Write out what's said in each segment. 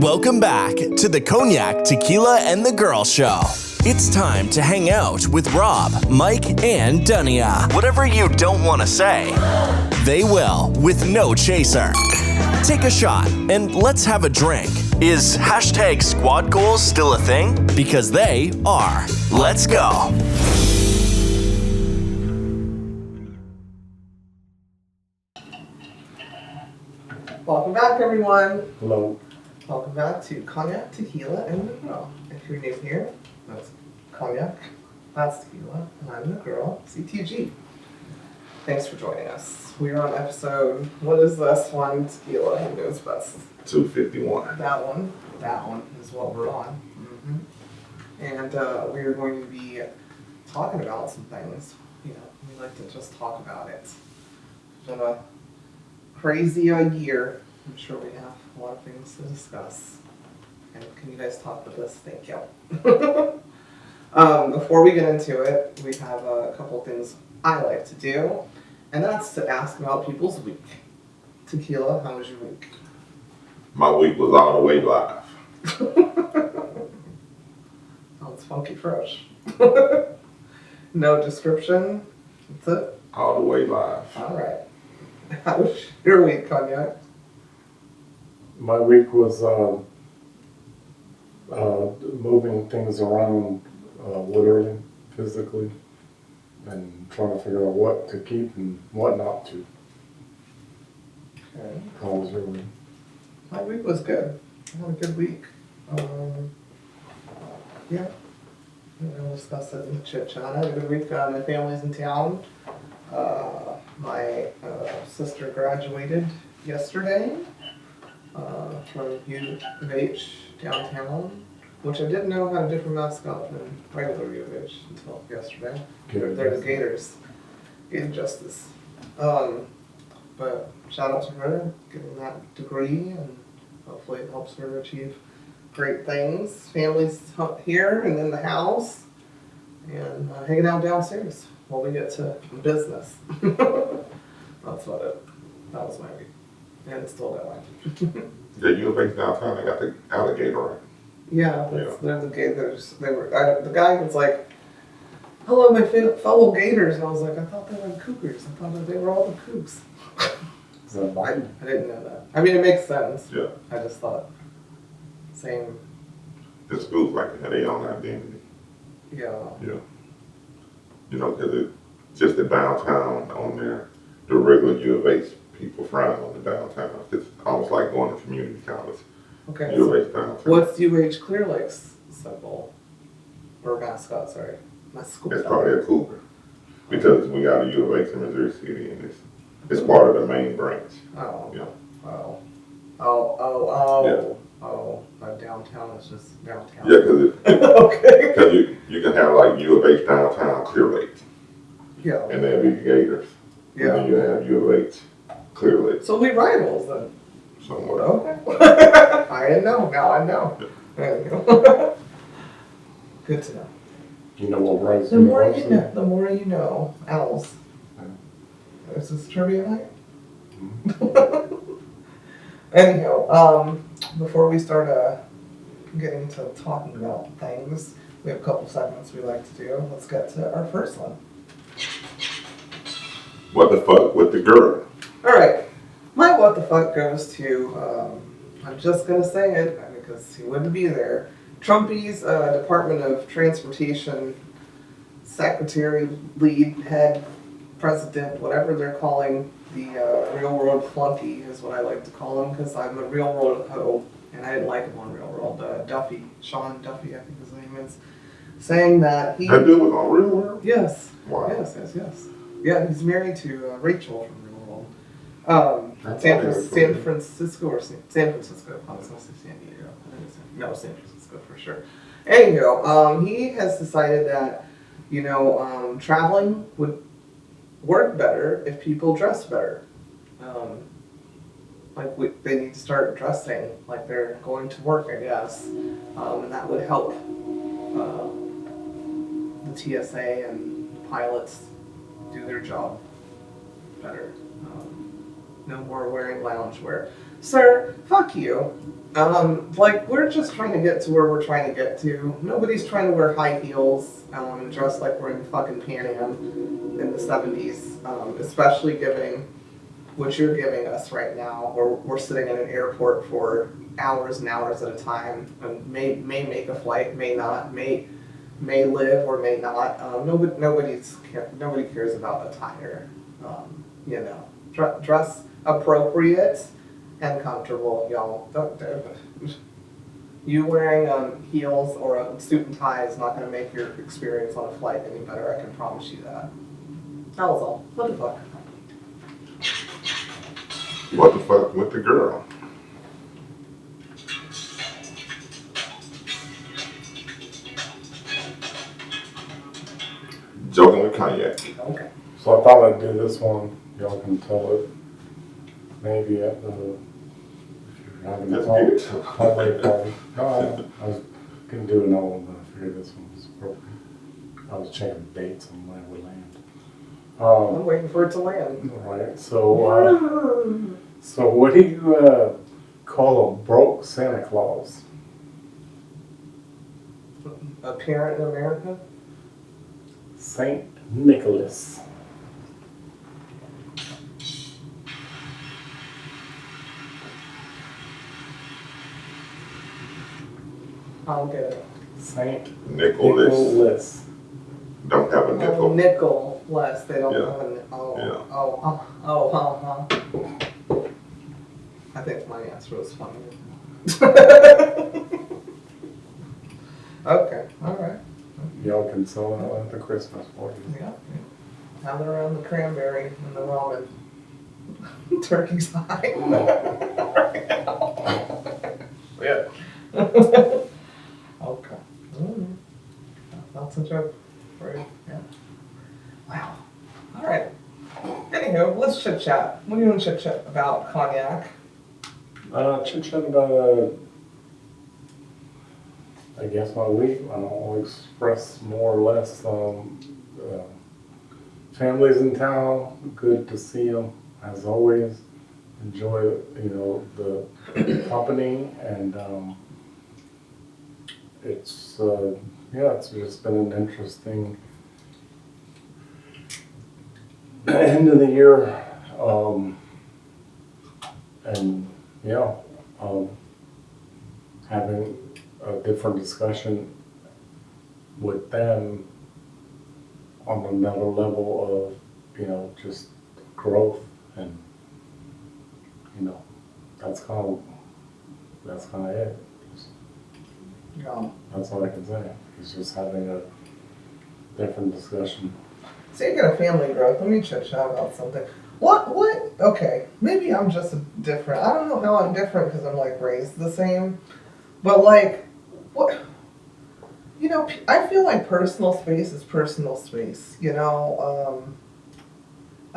Welcome back to the Cognac, Tequila, and the Girl Show. It's time to hang out with Rob, Mike, and Dunia. Whatever you don't want to say, they will with no chaser. Take a shot and let's have a drink. Is hashtag squad goals still a thing? Because they are. Let's go. Welcome back, everyone. Hello. Welcome back to Cognac, Tequila, and the Girl. If you're new here, that's Cognac, that's Tequila, and I'm the Girl, CTG. Thanks for joining us. We are on episode, what is this one? Tequila, who knows best? 251. That one is what we're on. And we are going to be talking about some things. You know, we like to just talk about it. It's been a crazy year. I'm sure we have a lot of things to discuss. And can you guys talk with us? Thank you. Before we get into it, we have a couple things I like to do, and that's to ask about people's week. Tequila, how was your week? My week was all the way live. Sounds funky fresh. No description? That's it? All the way live. All right. How was your week, Cognac? My week was moving things around literally, physically, and trying to figure out what to keep and what not to. Okay. How was your week? My week was good. I had a good week. Yeah. We'll discuss it in the chit chat. I had a good week. My family's in town. My sister graduated yesterday from U of H downtown, which I didn't know had a different mascot than regular U of H until yesterday. They're the Gators. Gator Justice. But shout out to her getting that degree, and hopefully it helps her achieve great things. Family's here and in the house, and hanging out downstairs while we get to business. That was my week. And it's still that way. Yeah, you were based downtown, they got the alligator right. Yeah, they're the Gators. The guy was like, hello, my fellow Gators. And I was like, I thought they were the Cougars. I thought that they were all the Cougs. Is that Biden? I didn't know that. I mean, it makes sense. Yeah. I just thought, same. The schools like had their own identity. Yeah. Yeah. You know, because it's just the downtown on there, the regular U of H people frown on the downtown. It's almost like going to community college. Okay. U of H downtown. What's UH Clear Lake's symbol? Or mascot, sorry. Mascot. It's probably a cougar. Because we got a U of H in Missouri City, and it's part of the main branch. Oh. Yeah. Oh, downtown is just downtown. Yeah, because okay. you can have like U of H downtown Clear Lake. Yeah. And then be Gators. Yeah. And then you have U of H Clear Lake. So we rivals then. Somewhat. Okay. I didn't know. Now I know. There you go. Good to know. You know what rice The more you know. The more you know. Owls. Yeah. Is this trivia night? Anyhow, before we start getting to talking about things, we have a couple segments we like to do. Let's get to our first one. What the fuck with the girl? All right. My what the fuck goes to, I'm just going to say it because he wouldn't be there. Trumpy's Department of Transportation Secretary, lead, head, president, whatever they're calling the railroad flunky is what I like to call him, because I'm a railroad hoe and I didn't like him on railroad. Sean Duffy, I think his name is, saying that he... That dude was on Railroad? Yes. Wow. Yes. Yeah, he's married to Rachel from Railroad. San Francisco. I was going to say San Diego. No, San Francisco for sure. Anyhow, he has decided that, traveling would work better if people dress better. They need to start dressing like they're going to work, I guess, and that would help the TSA and pilots do their job better. No more wearing loungewear. Sir, fuck you. Like, we're just trying to get to where we're trying to get to. Nobody's trying to wear high heels and dress like we're in fucking Pan Am in the 70s, especially giving what you're giving us right now, where we're sitting in an airport for hours and hours at a time, and may make a flight, may not, may live or may not. Nobody cares about attire. You know, dress appropriate and comfortable, y'all. You wearing heels or a suit and tie is not going to make your experience on a flight any better. I can promise you that. That was all. What the fuck? What the fuck with the girl? Joking with Cognac. Okay. So I thought I'd do this one. Y'all can tell it maybe at the, if you're having a Let's get it. holiday party. No, I was gonna do another one, but I figured this one was appropriate. I was checking dates on when it would land. I'm waiting for it to land. Right, so what do you call a broke Santa Claus? A parent in America? Saint Nicholas. I don't get it. Saint Nicholas. Nicholas. Don't have a Oh, nickel. nickel less. They don't Yeah. have a oh, Yeah. oh. I think my answer was funny. Okay, alright. Y'all can sell it at the Christmas party. Yeah. Have it around the cranberry and the ramen. Turkey's high. Yeah. Okay. That's a joke for you. Yeah. Wow. All right. Anywho, let's chit chat. What do you want to chit chat about? Cognac. Chit chat about I guess my week. I'll express more or less. Families in town. Good to see them as always. Enjoy the company and it's it's just been an interesting end of the year, and having a different discussion with them on another level of just growth, and that's kind of it. Yeah. That's all I can say. It's just having a different discussion. Speaking of family growth, let me chit chat about something. What? Okay, maybe I'm just different. I don't know how I'm different because I'm like raised the same. But like, what? I feel like personal space is personal space. I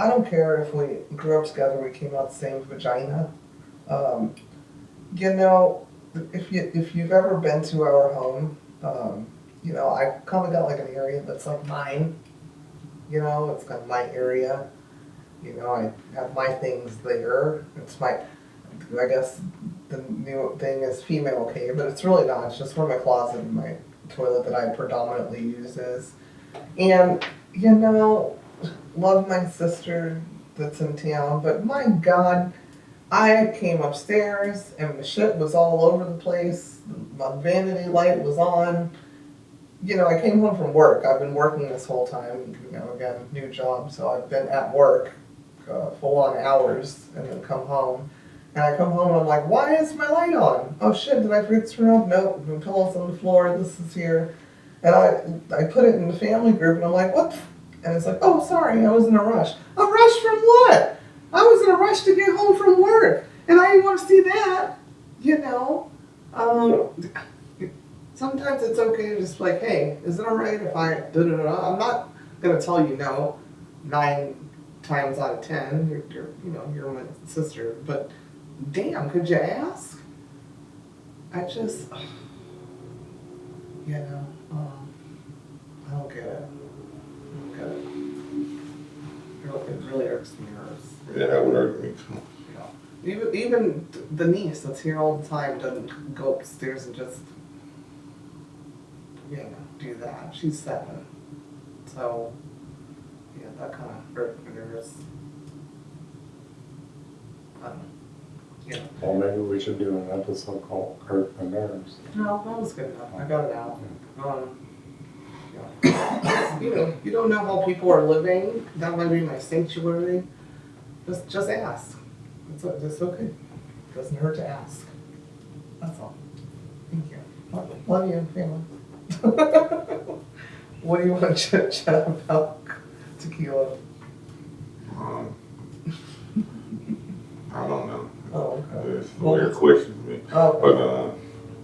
don't care if we grew up together, we came out the same vagina. If you've ever been to our home, I kind of got like an area that's like mine. It's kind of my area. I have my things there. It's my, I guess the new thing is female cave, but it's really not. It's just where my closet and my toilet that I predominantly use is. And, love my sister that's in town, but my God, I came upstairs and the shit was all over the place. My vanity light was on. I came home from work. I've been working this whole time. Again, new job, so I've been at work full on hours and then come home. And I come home and I'm like, why is my light on? Oh shit, did I forget to turn off? Nope, the pillows on the floor, this is here. And I put it in the family group and I'm like, what? And it's like, oh, sorry, I was in a rush. A rush from what? I was in a rush to get home from work, and I didn't want to see that, Sometimes it's okay to just be like, hey, is it all right if I da-da-da-da? I'm not going to tell you no 9 times out of 10. You're my sister, but damn, could you ask? I just, I don't get it. It really irks me. Yeah, that would hurt me too. Even even the niece that's here all the time doesn't go upstairs and just, do that. She's 7. So, yeah, that kind of hurt my nerves. Yeah. Well, maybe we should do an episode called Hurt the Nerves. No, that was good enough. I got it out. Yeah. You don't know how people are living. That might be my sanctuary. Just ask. It's okay. Doesn't hurt to ask. That's all. Thank you. Love you, family. What do you want to chat about tequila? I don't know. Oh, okay. It's a weird question to me. Oh, But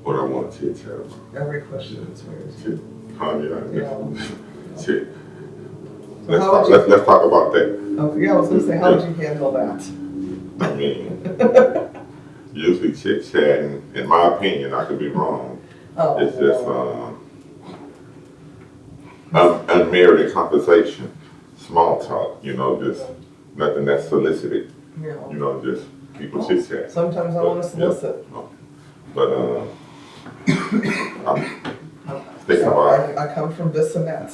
what I want to chit chat about. every question is weird. Shit. So how would you- Let's talk about that. Okay, I was gonna say, how would you handle that? I mean, usually chit chatting, in my opinion, I could be wrong. Oh, It's just unmerited conversation, small talk. Just nothing that's solicited. yeah. Just people chit chat. Sometimes I want to solicit. But I'm thinking So about I come from this and that.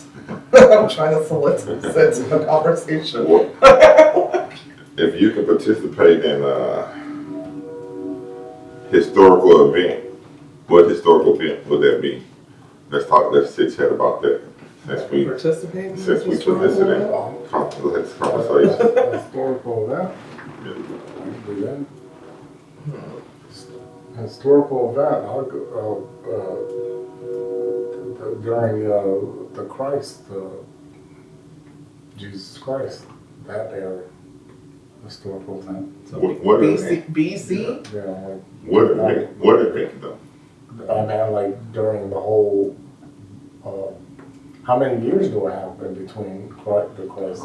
I'm trying to solicit a conversation. if you could participate in a historical event, what historical event would that be? Let's chit chat about that. Participate in Since we historical solicited event? complex conversation. Historical event? Yeah. I can do that. Historical event, I'll go, during the Christ, Jesus Christ, that era, historical event. So What event? BC? Yeah, like, What event though? I mean, like during the whole, how many years do I have in between the Christ?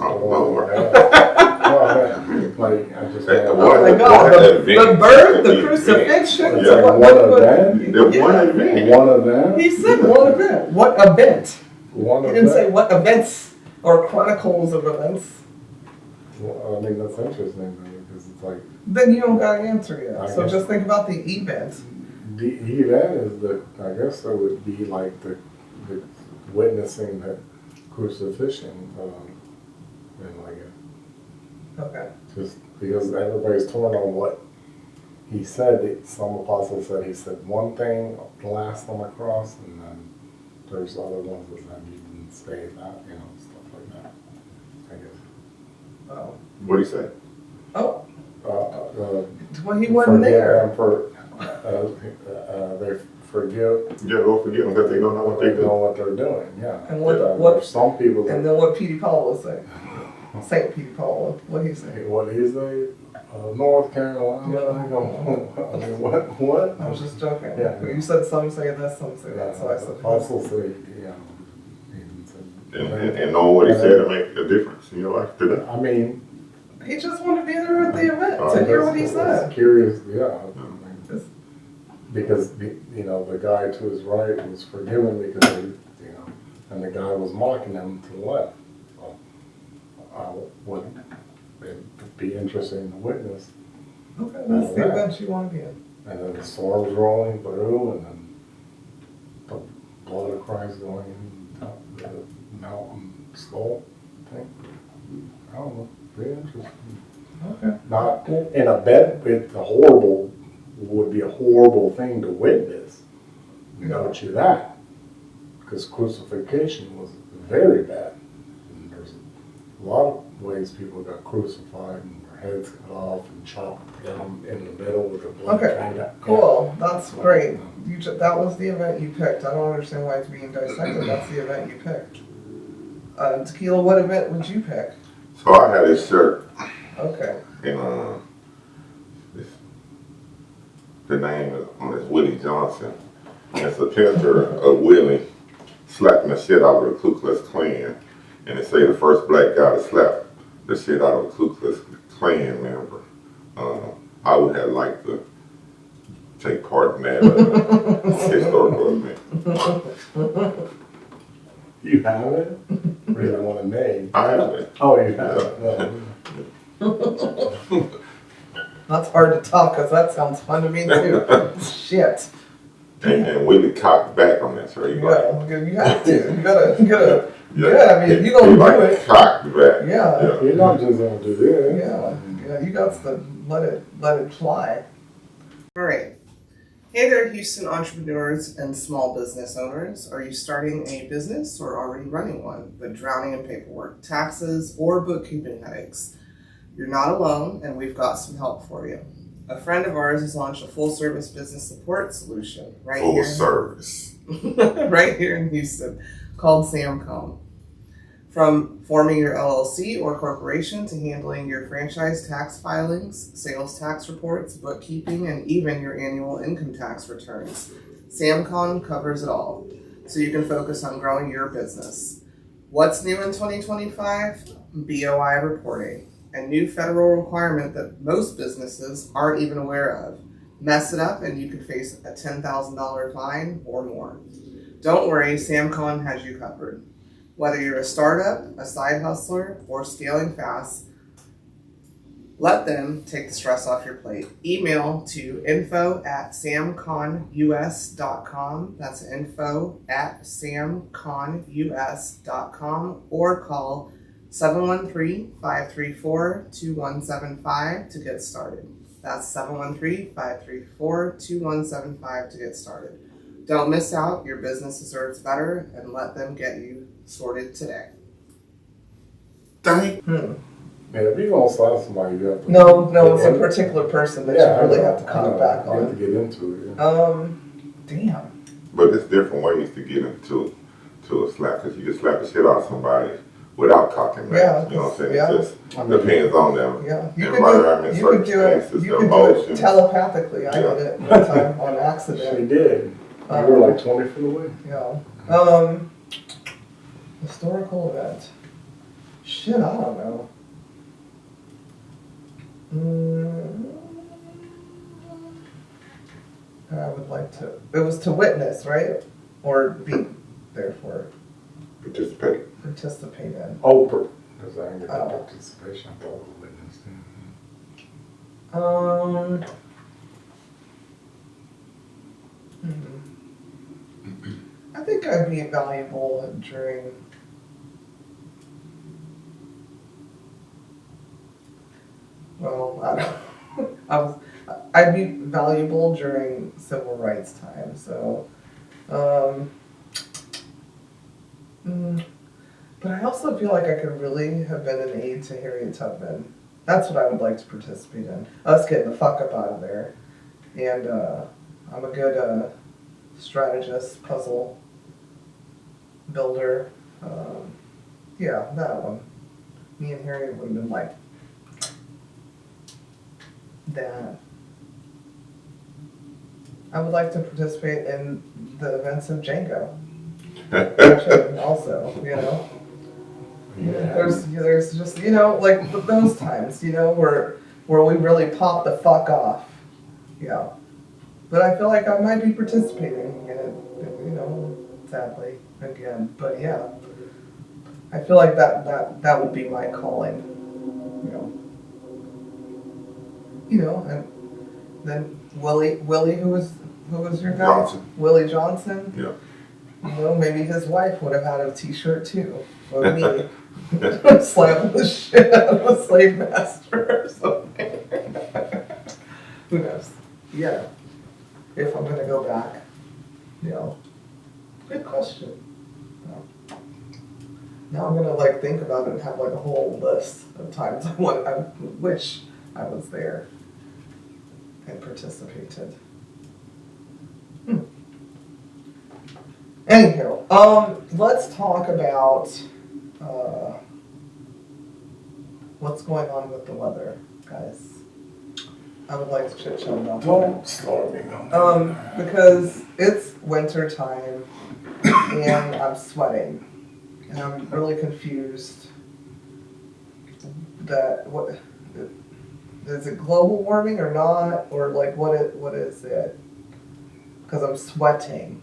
Like, I just had Oh my God, the birth, the crucifixion. Yeah, So one event. One event. One event. He said one event. What event? One He event. didn't say what events or chronicles of events. Well, I mean, that's interesting because it's like Then you don't got to answer yet. I So guess- just think about the event. the event is I guess that would be like the witnessing the crucifixion, and like Okay. just because everybody's torn on what he said. Some apostles said he said one thing the last on the cross, and then there's other ones that said he didn't say that, stuff like that. I guess. Oh. What do you say? Oh. Well, he Forgive wasn't there. them for they forgive. Yeah, don't forget them because they don't know what They they know do. what they're doing. Yeah. And what Some people. And then what Petey Paul would say. Saint Petey Paul. What he say? What he say? North Carolina. Yeah. I mean, what? I was just joking. Yeah. You said some say this, some say that, so I said. Also say, And know what he said to make a difference in your life today. I mean, He just wanted to be there at the event to hear what he said. It's curious, yeah. It's- Because the guy to his right was forgiven because and the guy was mocking him to the left. So, it'd be interesting to witness. Okay, that's the event you want to be in. And then the storm's rolling through, and then the blood of Christ going up the mountain slope thing. I don't know. Very interesting. Okay. Not in a bed, would be a horrible thing to witness. Note you that. Because crucifixion was very bad. And there's a lot of ways people got crucified and their heads cut off and chopped down in the middle with the blood drained out. Cool. That's great. That was the event you picked. I don't understand why it's being dissected. That's the event you picked. Tequila, what event would you pick? So I had this shirt, Okay. and the name on is Willie Johnson. And it's a picture of Willie slapping the shit out of the Ku Klux Klan. And it say the first black guy to slap the shit out of a Ku Klux Klan member. I would have liked to take part in that historical event. You have it? Or you don't want to name? I have it. Oh, you have it. That's hard to talk because that sounds fun to me too. Shit. And Willie cocked back on that, so he like, Yeah, you have to. You gotta. yeah, Yeah, I mean, if you gonna he do like it. cocked back. Yeah. You're not just gonna do this. Yeah, you got to let it fly. All right. Hey there, Houston entrepreneurs and small business owners. Are you starting a business or already running one, but drowning in paperwork, taxes, or bookkeeping headaches? You're not alone, and we've got some help for you. A friend of ours has launched a full-service business support solution Full service. right here in Houston, called Samcom. From forming your LLC or corporation to handling your franchise tax filings, sales tax reports, bookkeeping, and even your annual income tax returns, Samcom covers it all, so you can focus on growing your business. What's new in 2025? BOI reporting, a new federal requirement that most businesses aren't even aware of. Mess it up and you could face a $10,000 fine or more. Don't worry, Samcom has you covered. Whether you're a startup, a side hustler, or scaling fast, let them take the stress off your plate. Email to info@samconus.com. That's info@samconus.com, or call 713-534-2175 to get started. That's 713-534-2175 to get started. Don't miss out. Your business deserves better, and let them get you sorted today. Dang. Yeah, if you're gonna slap somebody, you have to. No, it's a particular person that you really have to cut back You have to on. get into it. Yeah. Damn. But there's different ways to get into a slap, because you can slap the shit out of somebody without cocking back. Yeah, You know what I'm saying? yeah. It just depends on them. Yeah, you environment, could do it. circumstances, You the could do it emotions. telepathically. I did it one time on She accident. did. You were like 20 feet away. Yeah. Historical event. Shit, I don't know. I would like to. It was to witness, right? Or be there for, participate in. Oh, because I ain't got Oh. participation. I thought it was witness. I think I'd be valuable during. Well, I don't. I'd be valuable during civil rights time. So, but I also feel like I could really have been an aide to Harriet Tubman. That's what I would like to participate in. Us getting the fuck up out of there, and I'm a good strategist, puzzle builder. Yeah, that one. Me and Harriet would have been like that. I would like to participate in the events of Django. Also, you know. Yeah. There's just, you know, like those times, you know, where we really pop the fuck off. Yeah. But I feel like I might be participating in it, you know, sadly, again. But yeah. I feel like that would be my calling. You know. You know, and then Willie, who was your guy? Johnson. Willie Johnson. Yeah. You know, maybe his wife would have had a T-shirt too, of me slapping the shit out of a slave master or something. Who knows? Yeah. If I'm gonna go back, you know. Good question. Now I'm gonna like think about it and have like a whole list of times I wish I was there and participated. Anywho, let's talk about what's going on with the weather, guys. I would like to chit chat about that. Don't start me on that. Because it's winter time and I'm sweating and I'm really confused that what is it global warming or not, or like what is it? Because I'm sweating.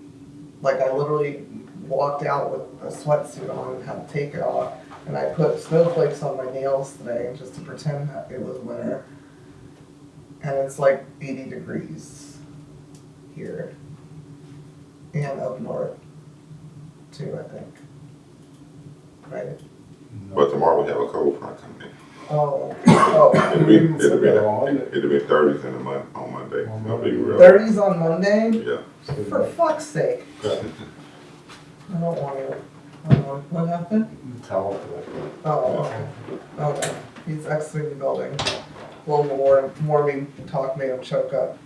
Like I literally walked out with a sweatsuit on and had to take it off, and I put snowflakes on my nails today just to pretend that it was winter. and it's like 80 degrees here. And up north, too, I think. Right? But tomorrow we have a cold front coming in. Oh. It'll be It's okay, well, 30s in the month on Monday. It'll be real. 30s on Monday? Yeah. For fuck's sake. I don't want to. What happened? Tell them. Oh, okay. He's exiting the building. Global warming talk made him choke up.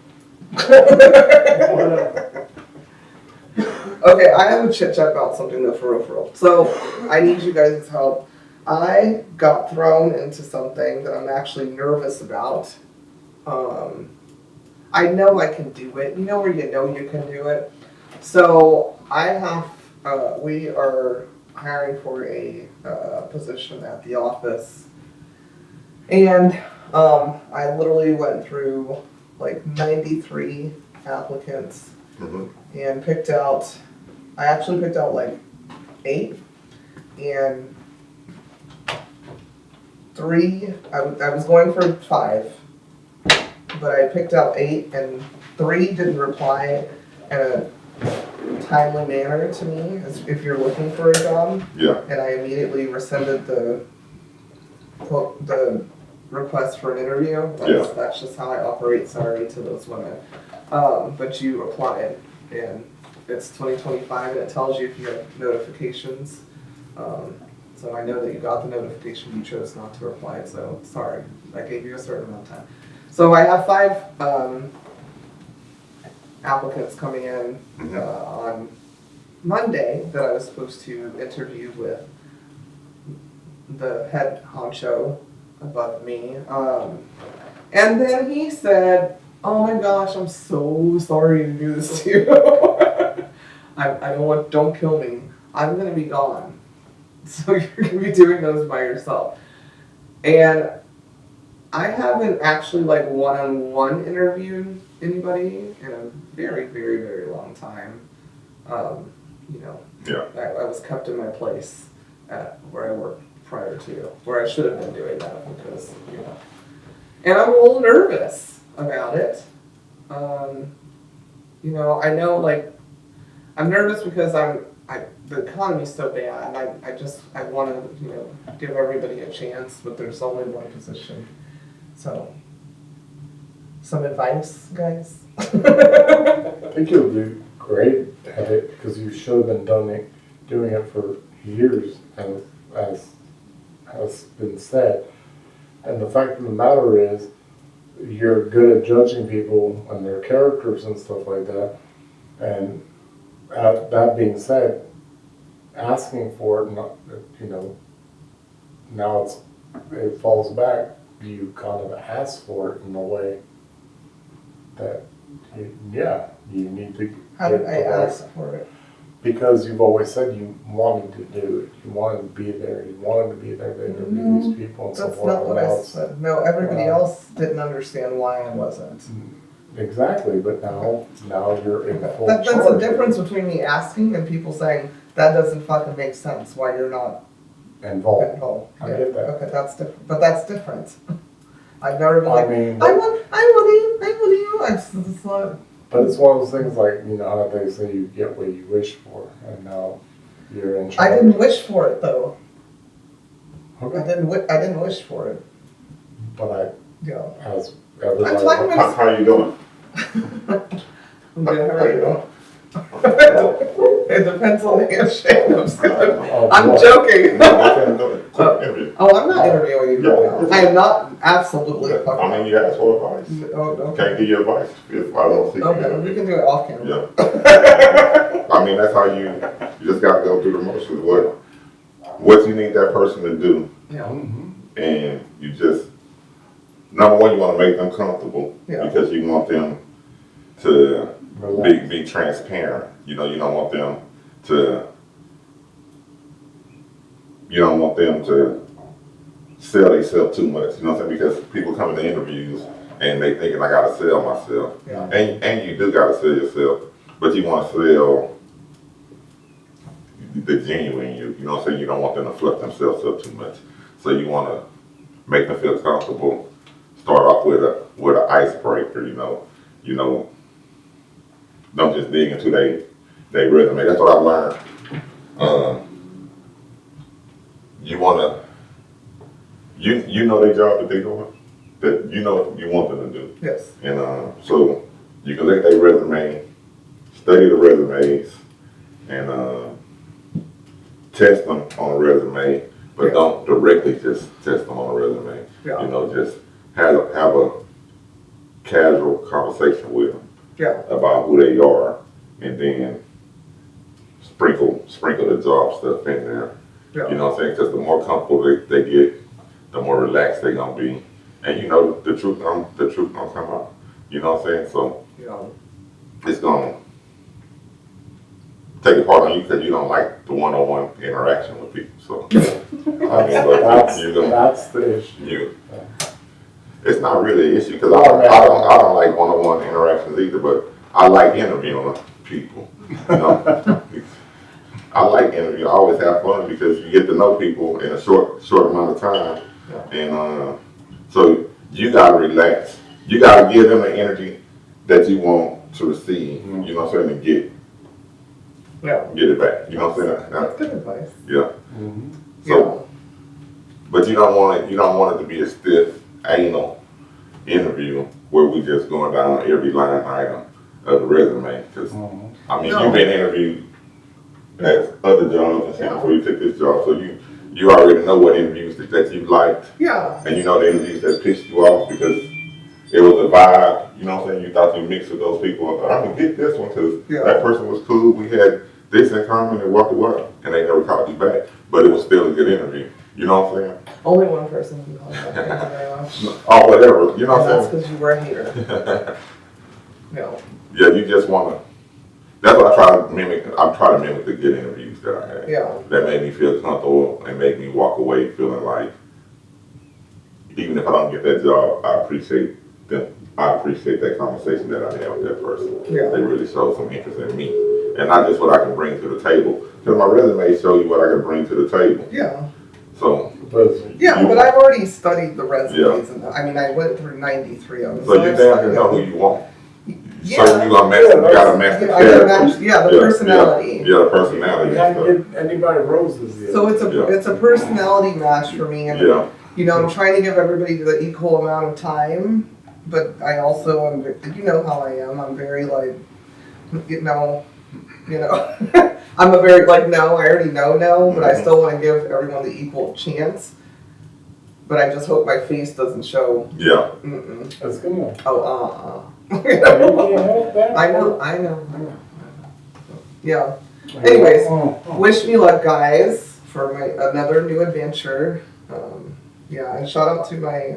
Okay, I have a chit chat about something though, for real. So, I need you guys' help. I got thrown into something that I'm actually nervous about. I know I can do it. You know where you know you can do it? So, we are hiring for a position at the office. And I literally went through like 93 applicants and I actually picked out like 8, and 3, I was going for 5, but I picked out 8, and 3 didn't reply in a timely manner to me, as if you're looking for a job. Yeah. And I immediately rescinded the request for an interview. That's just how I operate, sorry to those women. But you applied, and it's 2025, and it tells you if you have notifications. So I know that you got the notification, you chose not to reply, so sorry. I gave you a certain amount of time. So I have 5 applicants coming in on Monday that I was supposed to interview with the head honcho above me. And then he said, "Oh my gosh, I'm so sorry to do this to you. Don't kill me. I'm gonna be gone. So you're gonna be doing those by yourself." And I haven't actually like one-on-one interviewed anybody in a very, very, very long time. I was kept in my place at where I worked prior to, where I should have been doing that because, and I'm a little nervous about it. I know like, I'm nervous because the economy's so bad, and I want to, give everybody a chance, but there's only one position. So, some advice, guys? I think you'll do great at it because you should have been doing it for years, as has been said. And the fact of the matter is, you're good at judging people and their characters and stuff like that. And that being said, asking for it, now it falls back. You kind of ask for it in a way that, you need to. How did I ask for it? Because you've always said you wanted to do it. You wanted to be there. You wanted to be there to interview these people and so forth. That's not what I said. No, everybody else didn't understand why I wasn't. Exactly, but now you're in full That's charge. the difference between me asking and people saying, that doesn't fucking make sense, why you're not Involved. I get that. Okay, that's different. But that's different. I've never been like, mean, I want you. It's not. But it's one of those things like, how they say you get what you wish for, and now you're in charge. I didn't wish for it though. Okay. I didn't wish for it. But Yeah. as everybody. I'm talking about. How you doing? I'm good. How are you? It depends on the handshake. I'm joking. Oh, I'm not interviewing you right now. I am not absolutely fucking. I mean, you asked for advice. Oh, okay. Can't give you advice if I don't see Okay, we can do it off camera. Yeah. I mean, that's how you just got to go through the motions. What you need that person to do. Yeah. Mm-hmm. And you just, number one, you want to make them comfortable. Yeah. Because you want them to Relax. be transparent. You don't want them to sell themselves too much. You know what I'm saying? Because people come into interviews and they thinking I gotta sell myself. Yeah. And you do gotta sell yourself, but you want to sell the genuine you. You know what I'm saying? You don't want them to fluff themselves up too much. So you want to make them feel comfortable. Start off with with an icebreaker, don't just dig into they resume. That's what I've learned. You wanna, you know their job that they doing, that you know you want them to do. Yes. And so you can look at their resume, study the resumes, and test them on a resume, but don't directly just test them on a resume. Yeah. Just have a casual conversation with them Yeah. about who they are, and then sprinkle the job stuff in there. Yeah. You know what I'm saying? Because the more comfortable they get, the more relaxed they gonna be, and the truth gonna come out. You know what I'm saying? So Yeah. it's gonna take it hard on you because you don't like the one-on-one interaction with people. So I mean, but that's the issue. It's not really an issue because I don't like one-on-one interactions either, but I like interviewing people. I like interviewing. I always have fun because you get to know people in a short amount of time, and so you gotta relax. You gotta give them the energy that you want to receive. You know what I'm saying? And get it back. You know what I'm saying? That's good advice. Yeah. Mm-hmm. So, but you don't want it to be a stiff anal interview where we just going down every line item of the resume. Because I mean, you've been interviewed at other jobs and shit before you took this job, so you already know what interviews that you liked. Yeah. And you know the interviews that pissed you off because it was a vibe. You know what I'm saying? You thought you mixed with those people. I'm gonna get this one because that person was cool. We had this in common and walked away, and they never called you back. But it was still a good interview. You know what I'm saying? Only one person can call me back. Thank you very much. Oh, whatever. You know what I'm That's because you were a hater. No. Yeah, you just wanna. That's what I try to mimic. I'm trying to mimic the good interviews that I had. Yeah. That made me feel comfortable and make me walk away feeling like, even if I don't get that job, I appreciate them. I appreciate that conversation that I had with that person. Yeah. They really showed some interest in me, and not just what I can bring to the table. Because my resume show you what I can bring to the table. Yeah. So. But I've already studied the resumes, and I mean, I went through 93 of them. So you damn near know who you want. Yeah. So you gonna match? You gotta match the character. The personality. Yeah, the personality. You can't get anybody roses yet. So it's a personality match for me, and I'm trying to give everybody the equal amount of time, but I also am. You know how I am. I'm very like, I'm a very like no. I already know no, but I still want to give everyone the equal chance. But I just hope my face doesn't show. Yeah. That's good. Oh, You can't help that. I know. Yeah. Anyways, wish me luck, guys, for another new adventure. And shout out to my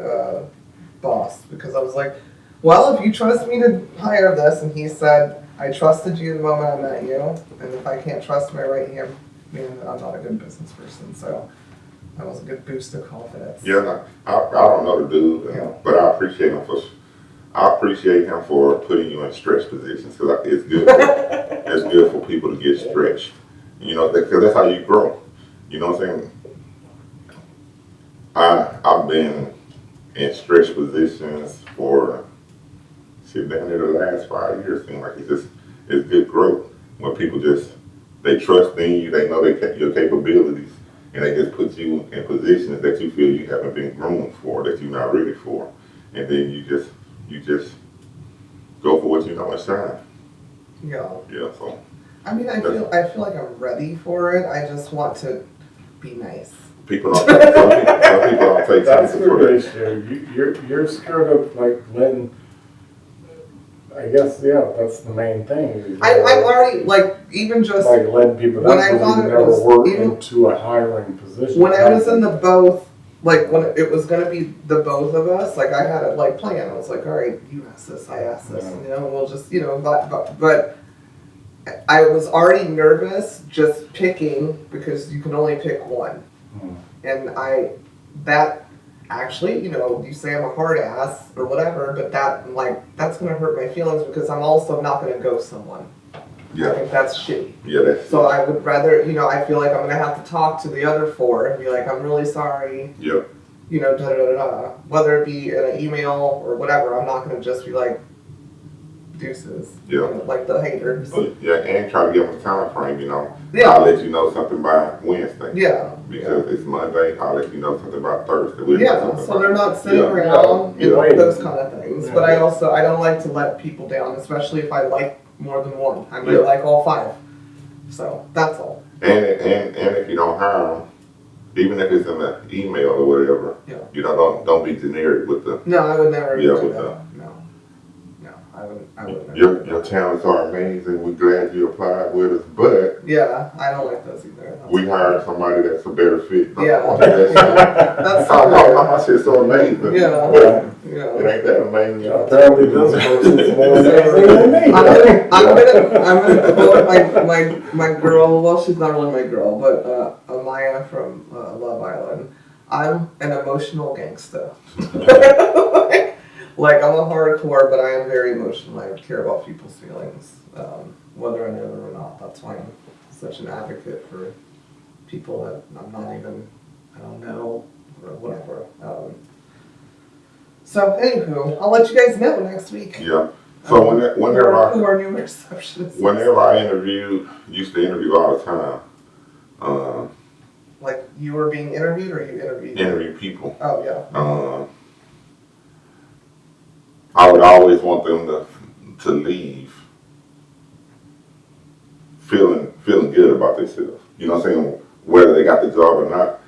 boss because I was like, well, if you trust me to hire this, and he said, I trusted you the moment I met you, and if I can't trust my right hand man, I'm not a good business person. So that was a good boost of confidence. Yeah, I don't know the dude, but I appreciate him for putting you in stretch positions because it's good. It's good for people to get stretched. Because that's how you grow. You know what I'm saying? I've been in stretch positions for down there the last 5 years. Seems like it's good growth when people they trust in you. They know your capabilities. And they just put you in positions that you feel you haven't been groomed for, that you're not ready for. And then you just go for what you know and shine. Yeah. Yeah, so. I mean, I feel like I'm ready for it. I just want to be nice. Some people don't take That's chances for the that. issue. You're scared of like letting. I guess that's the main thing. I'm already even just like letting people when I thought it never was work into a hiring position. When I was in the both, when it was gonna be the both of us, I had a plan. I was like, all right, you ask this, I ask this, and we'll just but I was already nervous just picking because you can only pick one, and that. Actually, you say I'm a hard ass or whatever, but that's gonna hurt my feelings because I'm also not gonna ghost someone. Yeah. I think that's shitty. Yeah, so I would rather, I feel like I'm gonna have to talk to the other four and be like, I'm really sorry. Yep. you know, da da da da. Whether it be in an email or whatever, I'm not gonna just be like deuces. Yeah. You know, like the haters. Yeah, and try to give them a time frame, you know. Yeah. I'll let you know something by Wednesday. Yeah. Because it's Monday, I'll let you know something by Thursday. We'll know Yeah, something so by- they're not sitting Yeah. around Yeah. and those kind of things. Yeah. But I don't like to let people down, especially if I like more than one. I might Yeah. like all 5. So that's all. And if you don't hire them, even if it's in the email or whatever, Yeah. you know, don't be generic with the No, I would never Yeah, do with that. the- No, I wouldn't. your talents are amazing. We're glad you applied with us, but Yeah, I don't like those either. we hired somebody that's a better fit. Yeah. That's That's how so my shit's so amazing. Yeah. But it Yeah. ain't that amazing. Apparently this person's more amazing than me. I'm gonna quote my girl. Well, she's not really my girl, but Amaya from Love Island. I'm an emotional gangster. Like I'm a hardcore, but I am very emotional. I care about people's feelings, whether I know them or not. That's why I'm such an advocate for people that I'm not even, I don't know, or whatever. So, anywho, I'll let you guys know next week. Yeah. So whenever who our new receptionist is. Whenever I used to interview all the time, Like you were being interviewed, or you interviewed? interview people. Oh yeah. I would always want them to leave feeling good about themselves. You know what I'm saying? Whether they got the job or not,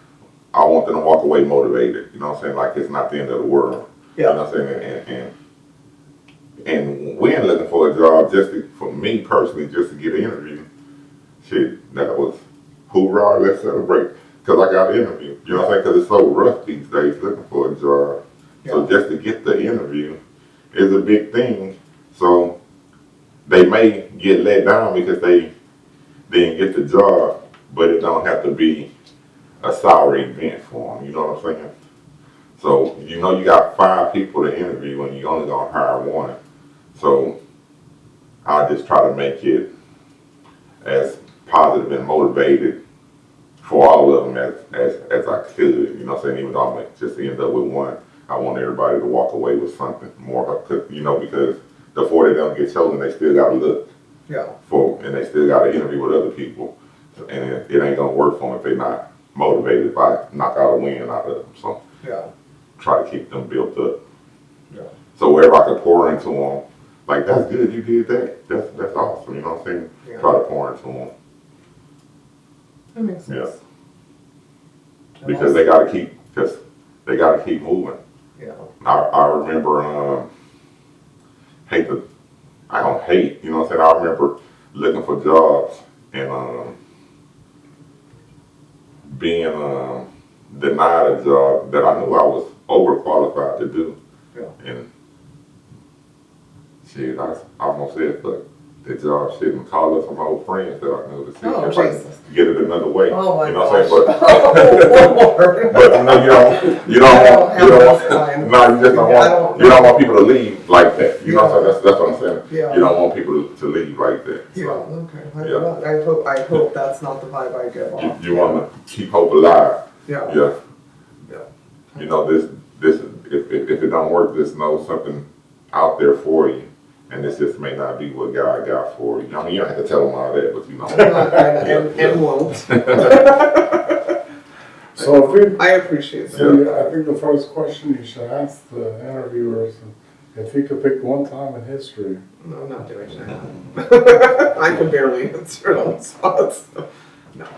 I want them to walk away motivated. You know what I'm saying? Like it's not the end of the world. Yeah. You know what I'm saying? And when looking for a job, for me personally, just to get an interview, shit, that was hoorah, let's celebrate. Because I got an interview. You know what I'm saying? Because it's so rough these days looking for a job. So just to get the interview is a big thing. So they may get let down because they didn't get the job, but it don't have to be a sour event for them. You know what I'm saying? So you know you got 5 people to interview and you only gonna hire 1. So I just try to make it as positive and motivated for all of them as I could. You know what I'm saying? Even though I might just end up with 1, I want everybody to walk away with something more. You know, because before they don't get chosen, they still got to look and they still got to interview with other people. And it ain't gonna work for them if they're not motivated if I knock out a win out of them. So try to keep them built up. Yeah. So wherever I can pour into them, like that's good, you did that. That's awesome. You know what I'm saying? Yeah. Try to pour into them. That makes sense. Yeah. Because they got to keep moving. Yeah. I remember, I don't hate, you know what I'm saying? I remember looking for jobs and being denied a job that I knew I was overqualified to do. Yeah. And shit, I almost said, fuck the job shit and called up some old friends that I knew to see Oh, if I Jesus. could get it another way. Oh my you know what I'm gosh. saying? Oh, Lord. But you know, you don't want people to leave like that. You know what I'm saying? That's what I'm saying. Yeah. You don't want people to leave like that. So Yeah. Okay. Yeah. I hope that's not the vibe I give off. you want to keep hope alive. Yeah. Yeah. Yeah. You know, this if it don't work, just know something out there for you. And this just may not be what God got for you. I mean, you don't have to tell them all that, but you know. And won't. So I appreciate that. So I think the first question you should ask the interviewers, if you could pick one time in history. No, I'm not doing that. I can barely answer it on spot. So. No.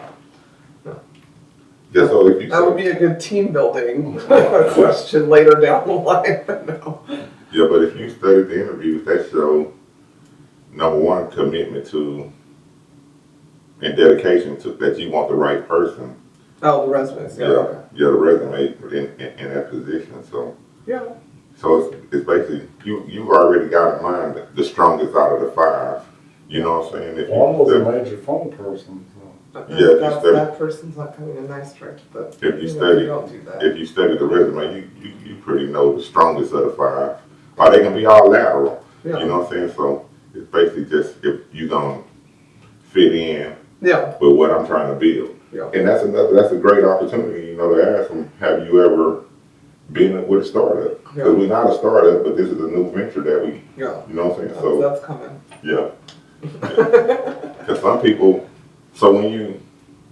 Just so if you That would be a good team building question later down the line. But no. Yeah, but if you study the interviews, that show number one commitment to and dedication to that you want the right person. Oh, the resumes. Yeah. Okay. Yeah, the resume in that position. So Yeah. so it's basically you've already got in mind the strongest out of the 5. You know what I'm saying? If One was a you major phone person. Yeah, that person's not coming in nice trick, but if you study don't do that. if you study the resume, you pretty know the strongest of the 5. Or they can be all lateral. Yeah. You know what I'm saying? So it's basically just if you gonna fit in Yeah. with what I'm trying to build. Yeah. And that's a great opportunity, you know, to ask them, have you ever being with a startup. Yeah. Because we're not a startup, but this is a new venture that we, Yeah. you know what I'm saying? So That's coming. yeah. Because some people, so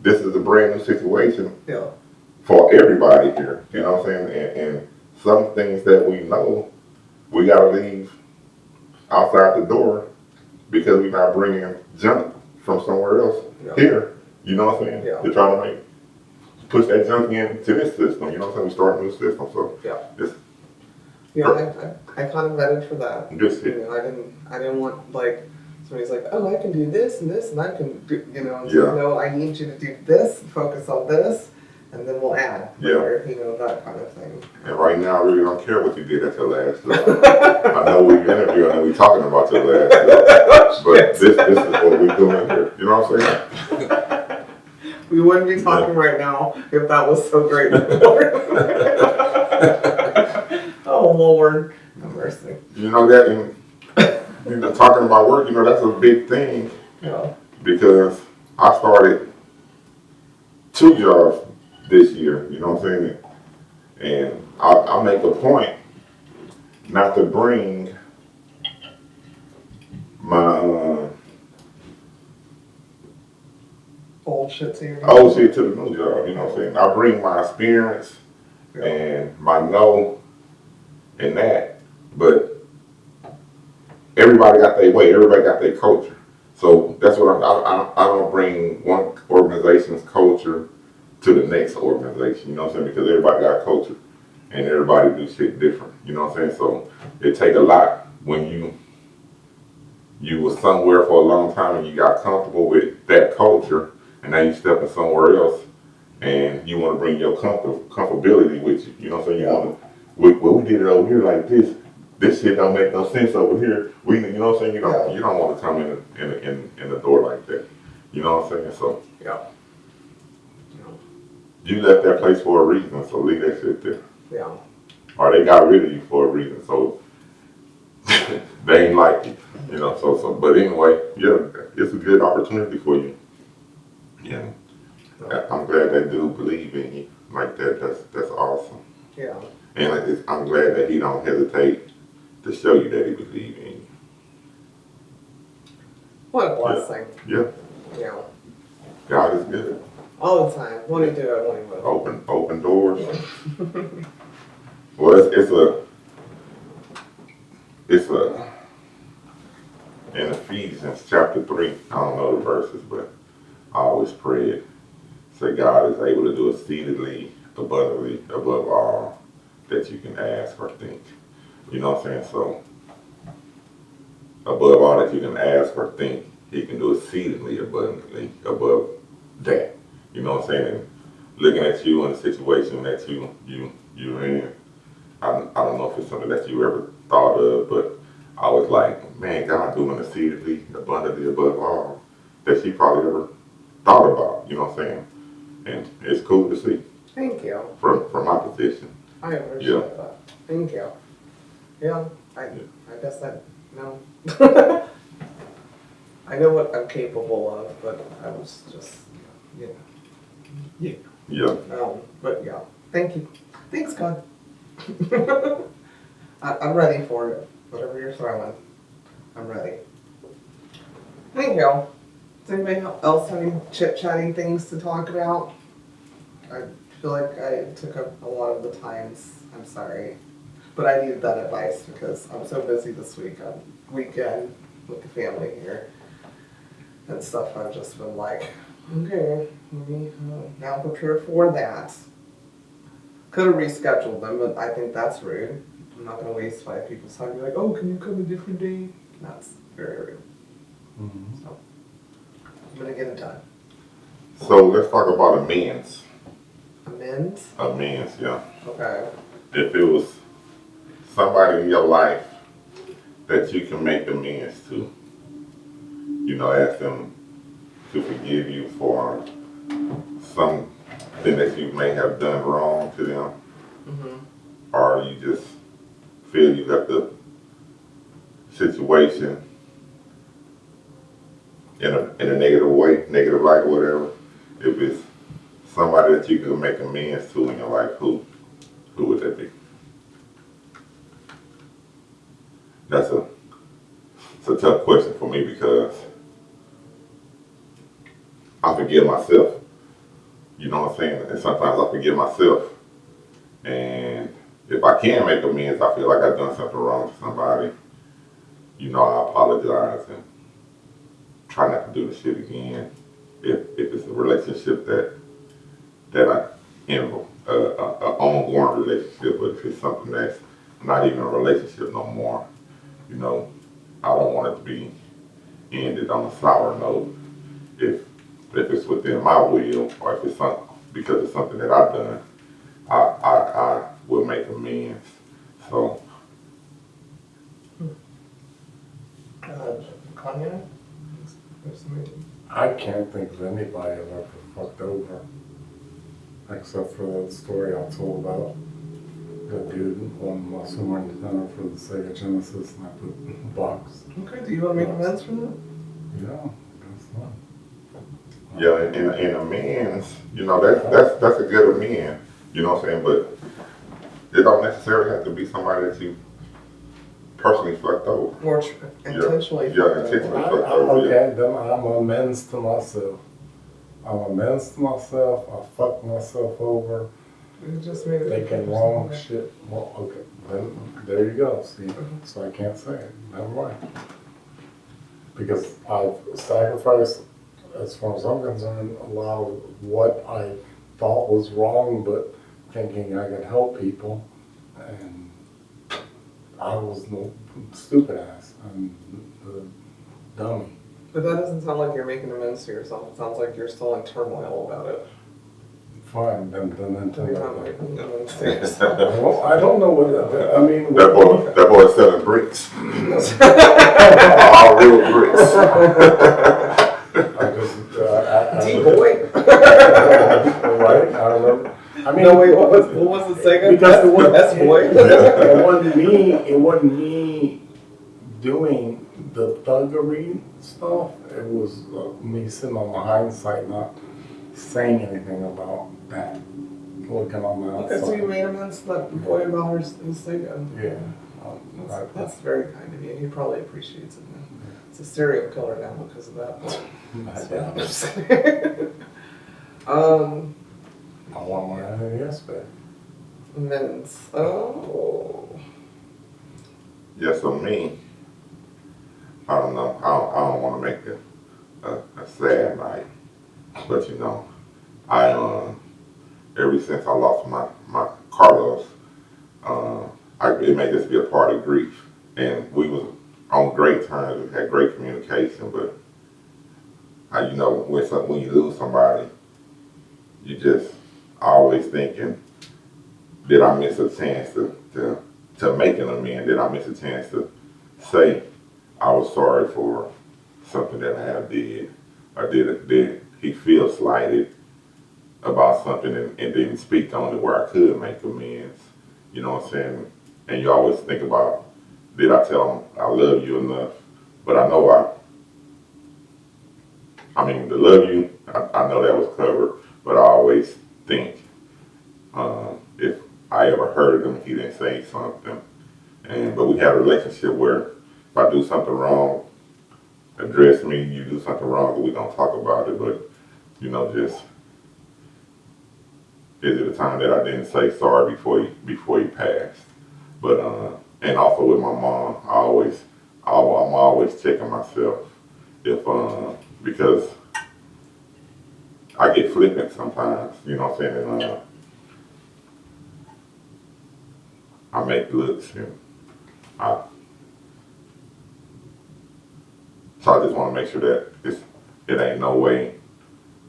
this is a brand new situation Yeah. for everybody here, you know what I'm saying? And some things that we know, we got to leave outside the door because we're not bringing junk from somewhere else here, you know what I'm saying? Yeah. To try to push that junk into this system, you know what I'm saying? We start a new system, so it's I kind of vetted for that. good shit. You know, I didn't want like somebody's like, oh, I can do this and this, and I can do, you know, and Yeah. no, I need you to do this, focus on this, and then we'll add Yeah. later, you know, that kind of thing. And right now, I really don't care what you did at your last job. I know we interviewing and we talking about your last job, but this is what we doing here. You know what I'm saying? We wouldn't be talking right now if that was so great. Oh Lord, have mercy. You know that, and you know, talking about work, you know, that's a big thing Yeah. because I started 2 jobs this year. You know what I'm saying? And I make a point not to bring my Old shit to your old shit to the new job. You know what I'm saying? I bring my experience Yeah. and my know in that, but everybody got their way. Everybody got their culture. So that's what I don't bring one organization's culture to the next organization. You know what I'm saying? Because everybody got a culture and everybody do shit different. You know what I'm saying? So it take a lot when you was somewhere for a long time and you got comfortable with that culture, and now you step in somewhere else and you want to bring your comfortability with you. You know what I'm saying? You want to, we did it over here like this. This shit don't make no sense over here. You know what I'm saying? You don't want to come in the door like that. You know what I'm saying? So Yeah. you left that place for a reason, so leave that shit there. Yeah. Or they got rid of you for a reason, so they ain't like you. You know, so but anyway, yeah, it's a good opportunity for you. Yeah. I'm glad that dude believe in you like that. That's awesome. Yeah. And I'm glad that he don't hesitate to show you that he believe in you. What a blessing. Yeah. Yeah. God is good. All the time. What do you do? What do you do? Open doors. Well, it's in Ephesians chapter 3. I don't know the verses, but I always pray it. Say God is able to do exceedingly abundantly above all that you can ask or think. You know what I'm saying? So above all that you can ask or think, he can do exceedingly abundantly above that. You know what I'm saying? And looking at you in the situation that you're in, I don't know if it's something that you ever thought of, but I was like, man, God doing exceedingly abundantly above all that she probably ever thought about. You know what I'm saying? And it's cool to see Thank you. from my position. I appreciate that. Thank you. Yeah. I guess I know. I know what I'm capable of, but I was just, yeah. Yeah. But yeah, thank you. Thanks, God. I'm ready for it. Whatever you're throwing, I'm ready. Thank you. Does anybody else have any chit-chatty things to talk about? I feel like I took up a lot of the times. I'm sorry. But I needed that advice because I'm so busy this weekend with the family here and stuff. I've just been like, okay, let me now prepare for that. Could have rescheduled them, but I think that's rude. I'm not going to waste 5 people's time and be like, oh, can you come a different day? That's very rude. Mm-hmm. So, I'm going to get it done. So let's talk about amends. Amends? Amends, yeah. Okay. If it was somebody in your life that you can make amends to, you know, ask them to forgive you for something that you may have done wrong to them, Mm-hmm. or you just feel you got the situation in a negative way, negative light, whatever. If it's somebody that you can make amends to in your life, who would that be? That's it's a tough question for me because I forgive myself. You know what I'm saying? And sometimes I forgive myself. And if I can make amends, I feel like I've done something wrong to somebody. You know, I apologize and try not to do the shit again. If it's a relationship that I in a ongoing relationship, but if it's something that's not even a relationship no more, you know, I don't want it to be ended on a sour note. If it's within my will, or if it's something because it's something that I've done, I will make amends. So Cognac? There's somebody- I can't think of anybody I've ever fucked over. Except for that story I told about the dude on my swimming center for the Sega Genesis and I put box. Okay, do you want to make amends for that? Yeah, that's fun. yeah, and amends, you know, that's a good amend. You know what I'm saying? But it don't necessarily have to be somebody that you personally fucked over. Or intentionally? Yeah, intentionally fucked over. Okay, then I'm amends to myself. I'm amends to myself. I fucked myself over. You just made it. Thinking wrong shit. Well, okay, then there you go. See, so I can't say it. Never mind. Because I've sacrificed, as far as I'm concerned, a lot of what I thought was wrong, but thinking I could help people, and I was no stupid ass. I'm the dummy. But that doesn't sound like you're making amends to yourself. It sounds like you're still in turmoil about it. Fine, then You're not making amends to yourself. Well, I don't know what I mean. That boy's selling bricks. All real bricks. I just D-boy. right? I remember. I mean, No, wait, what was the second? Because it wasn't, S-boy. it wasn't me doing the thuggery stuff. It was me sitting on my hindsight, not saying anything about that. Looking on the outside. Okay, so you made amends to that boy about his Sega. Yeah. That's very kind of you. He probably appreciates it now. It's a serial killer now because of that. I want my NES back. Amends. Oh. Yeah, so me, I don't know. I don't want to make it a sad night, but you know, ever since I lost my Carlos, it may just be a part of grief, and we was on great terms. We had great communication, but you know, when you lose somebody, you just always thinking, did I miss a chance to make an amend? Did I miss a chance to say I was sorry for something that I have did? Or did he feel slighted about something and didn't speak on it where I could make amends? You know what I'm saying? And you always think about, did I tell him I love you enough? But I know I mean, the love you, I know that was covered, but I always think if I ever heard him, he didn't say something. But we had a relationship where if I do something wrong, address me, you do something wrong, we don't talk about it, but, you know, just, is it a time that I didn't say sorry before he passed? But, and also with my mom, I'm always checking myself because I get flippant sometimes, you know what I'm saying? And I make looks, and so I just want to make sure that it ain't no way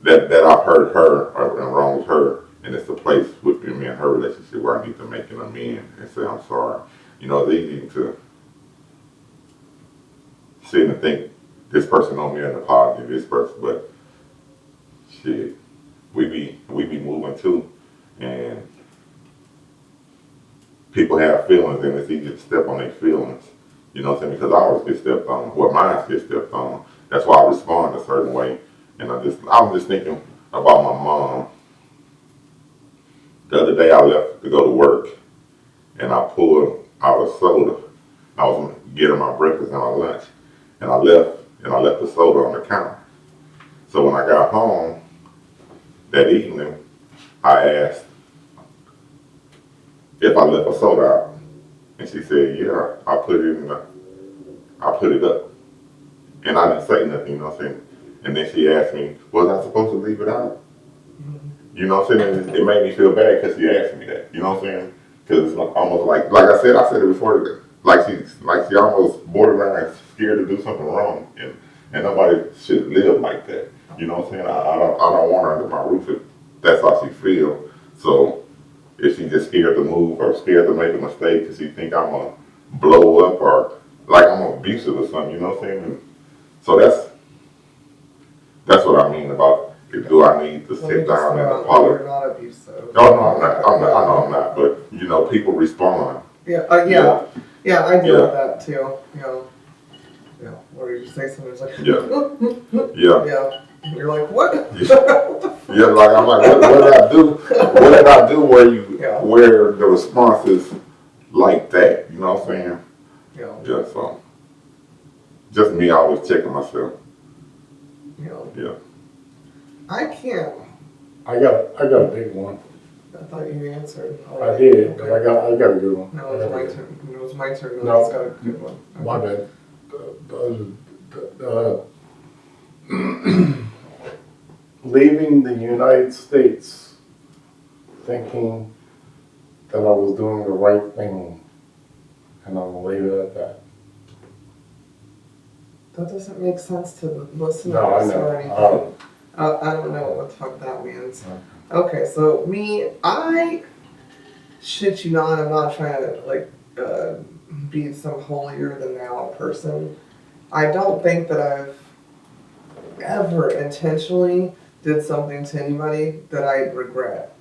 that I've hurt her or wronged her, and it's a place with me and her relationship where I need to make an amend and say I'm sorry. You know, it's easy to sit and think this person owe me an apology, this person, but shit, we be moving too, and people have feelings, and it's easy to step on their feelings. You know what I'm saying? Because I always get stepped on. Well, mine get stepped on. That's why I respond a certain way. And I was just thinking about my mom. The other day I left to go to work, and I pulled out a soda. I was getting my breakfast and my lunch, and I left the soda on the counter. So when I got home that evening, I asked if I left a soda out, and she said, "Yeah, I put it up," and I didn't say nothing, you know what I'm saying? And then she asked me, "Was I supposed to leave it out?" You know what I'm saying? It made me feel bad because she asked me that. You know what I'm saying? Because it's almost like I said it before, like she almost borderline scared to do something wrong, and nobody should live like that. You know what I'm saying? I don't want her under my roof if that's how she feels. So if she just scared to move or scared to make a mistake because she think I'm gonna blow up or like I'm abusive or something, you know what I'm saying? And so that's what I mean about. Do I need to sit down and apologize? You're not abusive. No, I'm not. I know I'm not. But you know, people respond. Yeah, I deal with that too. Where you say something, it's like, Yeah. You're like, what? Yeah, like I'm like, what did I do? What did I do where the response is like that? You know what I'm saying? Yeah. So just me always checking myself. Yeah. I can't. I got a big one. I thought you answered. I did, but I got a good one. No, it was my turn. It was my turn. No. It's got a good one. Okay. My bad. Leaving the United States thinking that I was doing the right thing, and I'm gonna leave it at that. That doesn't make sense to the listeners No, I or know. anything. I don't know what the fuck that means. Okay, so I shit you not, I'm not trying to be some holier than thou person. I don't think that I've ever intentionally did something to anybody that I regret.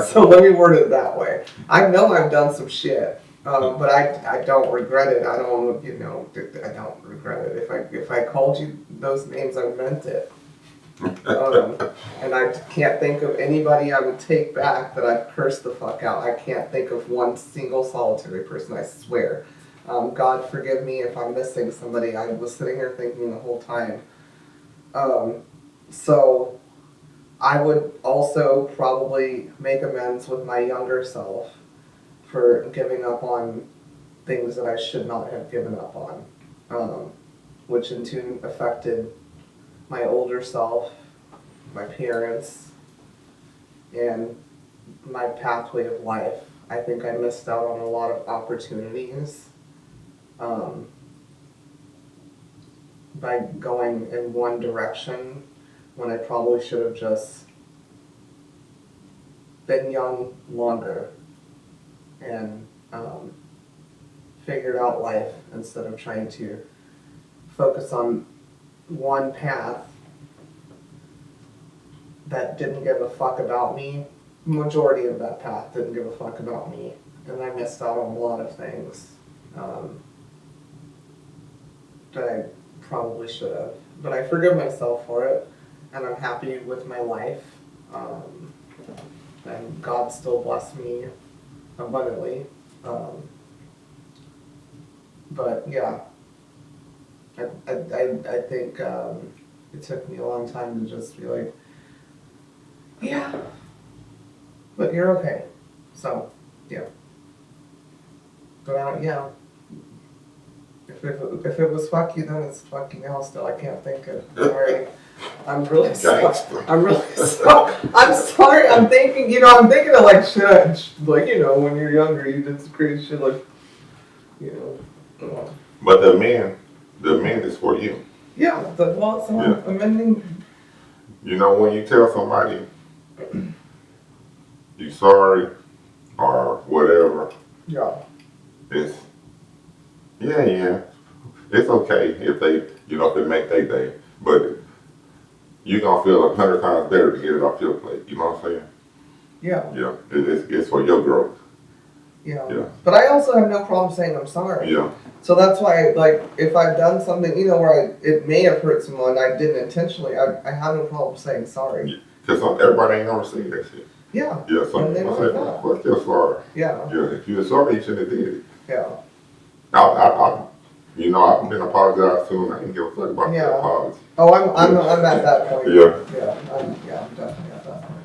So let me word it that way. I know I've done some shit, but I don't regret it. I don't regret it. If I called you those names, I meant it. And I can't think of anybody I would take back that I've cursed the fuck out. I can't think of one single solitary person, I swear. God forgive me if I'm missing somebody. I was sitting here thinking the whole time. So I would also probably make amends with my younger self for giving up on things that I should not have given up on, which in turn affected my older self, my parents, and my pathway of life. I think I missed out on a lot of opportunities by going in one direction when I probably should have just been young longer and figured out life instead of trying to focus on one path that didn't give a fuck about me. Majority of that path didn't give a fuck about me, and I missed out on a lot of things that I probably should have. But I forgive myself for it, and I'm happy with my life. And God still blessed me abundantly. But yeah, I think it took me a long time to just be like, yeah, but you're okay. So, yeah. But yeah. If it was fuck you, then it's fucking hell still. I can't think of it. Sorry. I'm really sorry. I'm sorry. I'm thinking of like shit. Like, when you're younger, you did some crazy shit like, But the man is for you. Yeah, I'm amending. When you tell somebody you sorry or whatever, it's it's okay if they if it make their day, but you're gonna feel 100 times better to get it off your plate. You know what I'm saying? Yeah. Yeah, it's for your growth. Yeah. But I also have no problem saying I'm sorry. Yeah. So that's why, like, if I've done something, where it may have hurt someone, I didn't intentionally, I have no problem saying sorry. Because everybody ain't gonna receive that shit. Yeah. Yeah, some people say, fuck your sorry. Yeah. Yeah, if you're sorry, you shouldn't have did it. Yeah. I've been apologized to, and I didn't give a fuck about Yeah. the apology. Oh, I'm at that point. Yeah. I'm definitely at that point.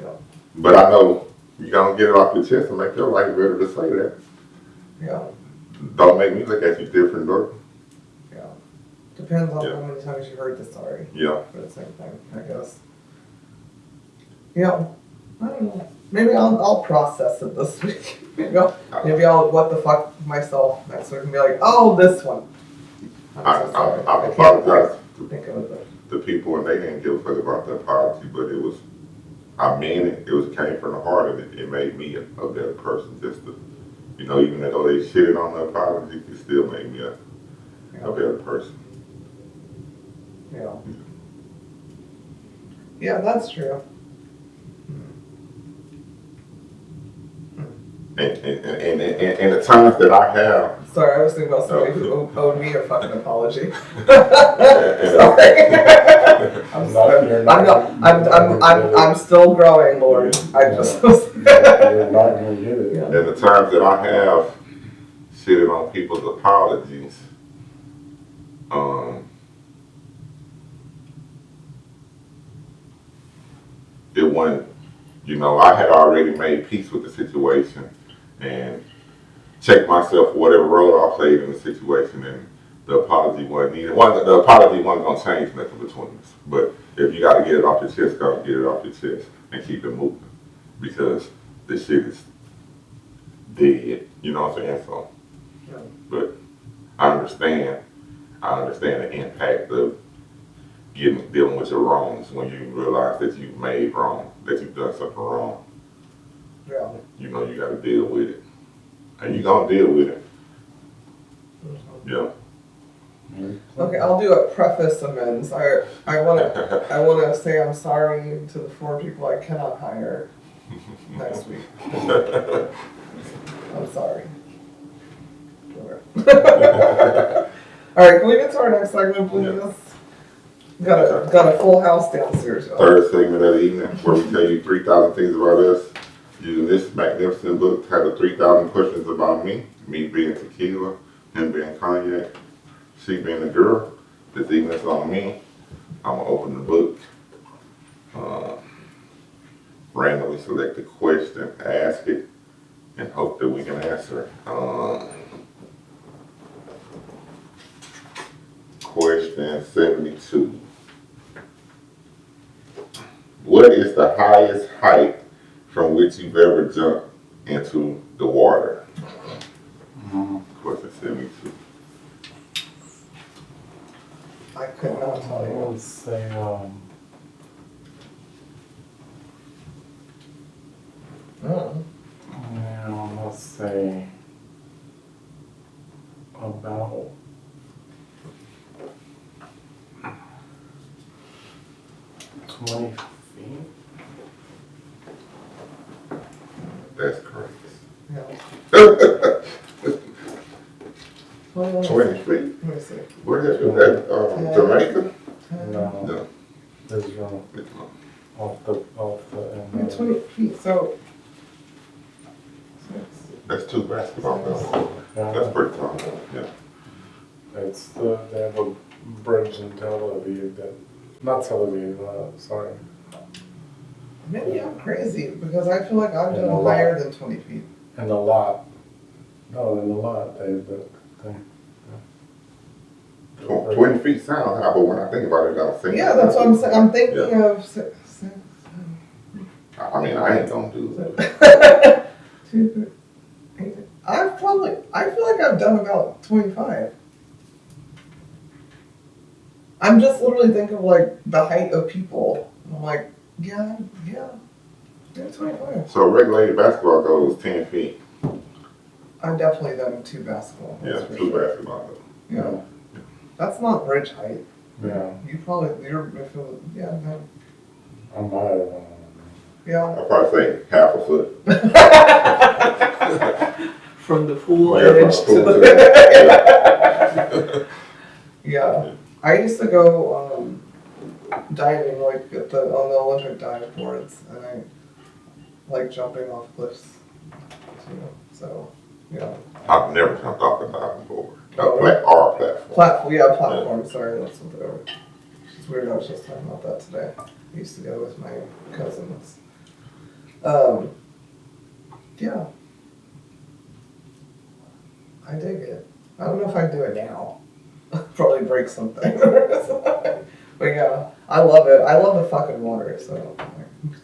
Yeah. But I know you gotta get it off your chest and make your life better to say that. Yeah. Don't make me look at you different, though. Yeah. Depends on Yeah. how many times you heard the story. Yeah. For the same thing, I guess. Yeah. I don't know. Maybe I'll process it this week. maybe I'll what the fuck myself next week and be like, oh, this one. I'm so sorry. I I can't apologize think of it. to people, and they didn't give a fuck about the apology, but it was, I mean it. It came from the heart, and it made me a better person. Just to, even though they shitted on the apology, it still made me a better person. Yeah. Yeah, that's true. And the times that I have. Sorry, I was thinking about somebody who owed me a fucking apology. Sorry. I'm still growing, Lord. I just was. You're not gonna get it. Yeah. And the times that I have shitted on people's apologies, it wasn't, I had already made peace with the situation and checked myself for whatever role I played in the situation, and the apology wasn't needed. The apology wasn't going to change nothing between us. But if you got to get it off your chest, go get it off your chest and keep it moving, because this shit is dead. You know what I'm saying? So, Yeah. but I understand the impact of dealing with your wrongs when you realize that you've made wrong, that you've done something wrong. Yeah. You got to deal with it, and you're gonna deal with it. Yeah. Okay, I'll do a preface amends. I wanna say I'm sorry to the 4 people I cannot hire next week. I'm sorry. Alright, can we get to our next segment, please? Yeah. Got a full house downstairs, y'all. Third segment of the evening, where we tell you 3,000 things about us. Using this magnificent book, had the 3,000 questions about me being tequila, him being cognac, she being the girl. This evening's on me. I'm gonna open the book, randomly select a question, ask it, and hope that we can answer it. Question 72. What is the highest height from which you've ever jumped into the water? Question 72. I could not tell I you. would say, let's say about 20 feet. That's crazy. Yeah. 20 feet? Let me see. Where is that? Jamaica? No, No. there's wrong. Off the Yeah, 20 feet, so. That's 2 basketball goals. That's pretty tall. Yeah. They have a bridge in Tel Aviv not Tel Aviv, sorry. Maybe I'm crazy because I feel like I've In done a higher lot. than 20 feet. In the lot. No, in the lot, they have that thing. 20 feet sound high, but when I think about it, I don't think. Yeah, that's what I'm saying. I'm thinking of I mean, I ain't gonna do that. 2, 3, 8. I feel like I've done about 25. I'm just literally thinking of like the height of people. And I'm like, yeah, 25. So regulated basketball goal is 10 feet. I've definitely done 2 basketball. Yeah, that's for 2 sure. basketball goals. Yeah. That's not bridge height. Yeah, No. I'm higher. Yeah. I'll probably say half a foot. From the pool Yeah, from edge the to pool the. Yeah. I used to go diving like on the Olympic dive boards, and I like jumping off cliffs too. So Yeah. I've never jumped off a diving board. Oh, Or a platform. Platform, sorry, that's what they were. It's weird, I was just talking about that today. I used to go with my cousins. Yeah. I dig it. I don't know if I'd do it now. Probably break something. But yeah, I love it. I love the fucking water, so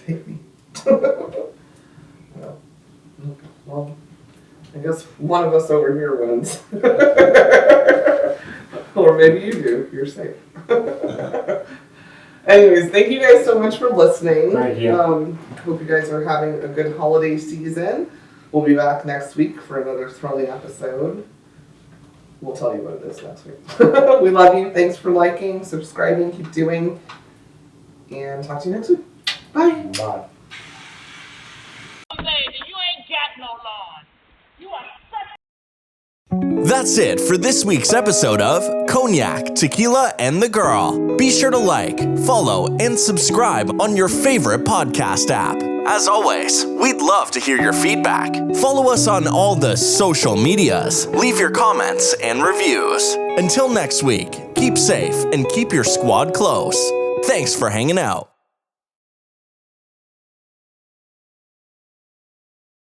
take me. Yeah. Well, I guess one of us over here wins. Or maybe you do. You're safe. Anyways, thank you guys so much for listening. Thank you. Hope you guys are having a good holiday season. We'll be back next week for another thrilling episode. We'll tell you what it is next week. We love you. Thanks for liking, subscribing, keep doing. And talk to you next week. Bye. Bye. That's it for this week's episode of Cognac, Tequila, and the Girl. Be sure to like, follow, and subscribe on your favorite podcast app. As always, we'd love to hear your feedback. Follow us on all the social medias. Leave your comments and reviews. Until next week, keep safe and keep your squad close. Thanks for hanging out.